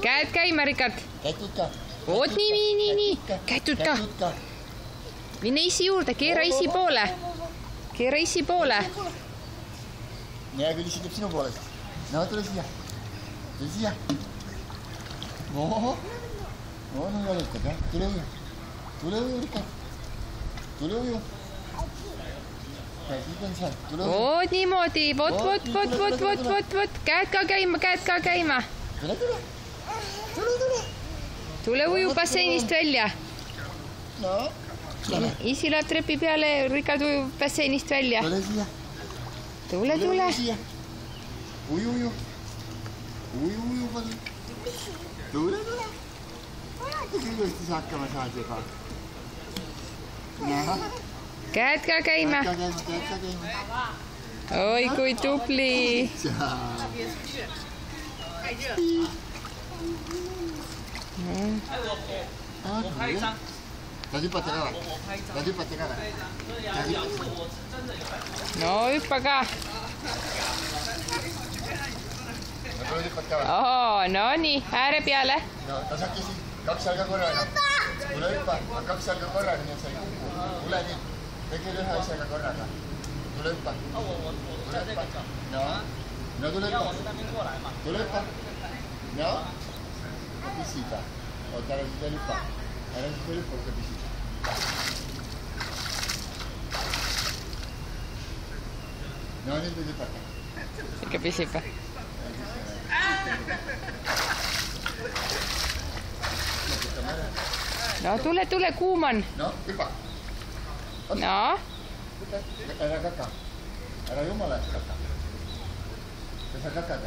Käed käima, Rikard. Oot, nii. Käed tutka. Minne issi juurde, keera issi poole. Keera issi poole. Näe, küll issi teeb sinu poolest. No, tule siia. Tule siia. No, jalutad, jah. Tule uju. Tule uju, Rikard. Tule uju. Käsid on seal. Tule uju. Oot, niimoodi. Vot. Käed ka käima. Tule. Tule uju basseinist välja. No. Isi läheb trepi peale, Rikard ujub basseinist välja. Tule siia. Tule. Uju. Uju, palju. Tule. Kindlasti sa hakkama saad juba. Käed ka käima. Oi, kui tubli. Tahad hüpata ka või? No hüppa ka. No nii, ääre peale. No, tasakesi, 2 jalga korraga. Tule hüppa, 2 jalga korraga, nii et sa ei kuku. Tule nüüd, tegele 1 asjaga korraga. Tule hüppa. No, tule hüppa. No, pisida. Oota, ära siis veel hüppa. Ikka pisida. No, nüüd võid hüpata. Ikka pisib. No tule, kuum on. No, hüppa. No. Ära kaka. Ära jumala eest kaka. Kas sa kakad?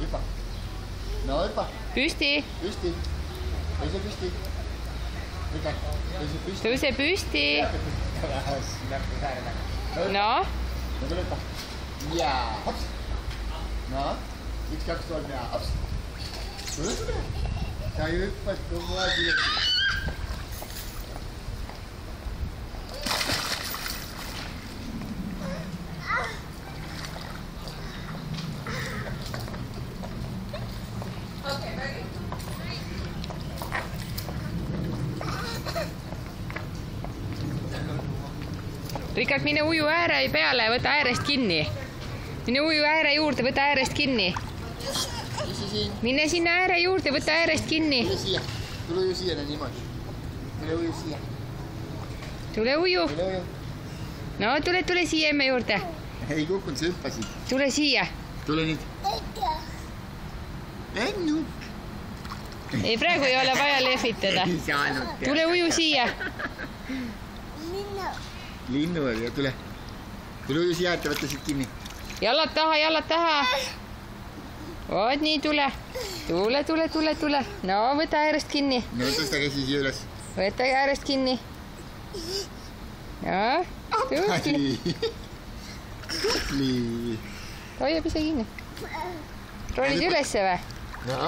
Hüppa. No, hüppa. Püsti. Tõuse püsti. Tõuse püsti. No. No, tule hüppa. Jaa, hops. No, 1, 2, 3 ja hops. Tule. Sa ei hüppad kogu aeg üle. Rikard, mine uju ääre peale, võta äärest kinni. Mine uju ääre juurde, võta äärest kinni. Mine sinna ääre juurde, võta äärest kinni. Tule uju siia niimoodi. Tule uju siia. Tule uju. No, tule siia emme juurde. Ei kukkunud, sa hüppasid. Tule siia. Tule nüüd. Ennu. Ei, praegu ei ole vaja lehvitada. Tule uju siia. Linnu oli, tule. Tule uju siia, et võtta siit kinni. Jalad taha. Oot, nii, tule. Tule. No, võta äärest kinni. No, tõsta käsi siia üles. Võta äärest kinni. No, tubli. Hoiab ise kinni. Roolid ülesse või? No.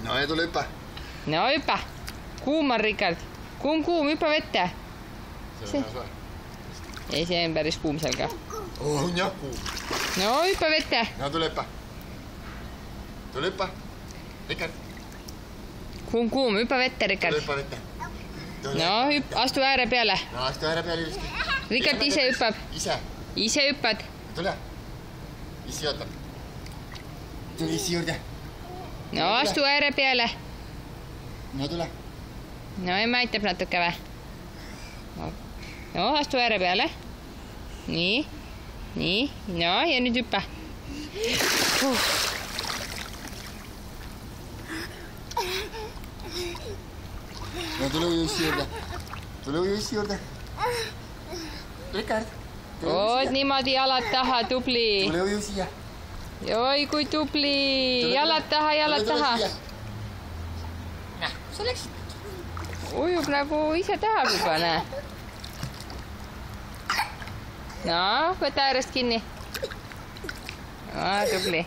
No, ja tule hüppa. No, hüppa. Kuum on, Rikard. Kuum, hüppa vette. Ei, see on päris kuum seal ka. On jah kuum. No, hüppa vette. No, tule hüppa. Rikard. Kuum, hüppa vette, Rikard. Tule hüppa vette. No, astu ääre peale. No, astu ääre peale ilusti. Rikard ise hüppab. Ise hüppad. Tule. Issi ootab. Tule issi juurde. No, astu ääre peale. No, tule. No, emme aitab natuke või? No, astu ääre peale. Nii. No, ja nüüd hüppa. No, tule uju issi juurde. Rikard. Oot, niimoodi jalad taha, tubli. Tule uju siia. Oi, kui tubli. Jalad taha. Näe, sa läksid. Ujub nagu ise tahab juba, näe. No, võta äärest kinni. Tubli.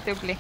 Tubli.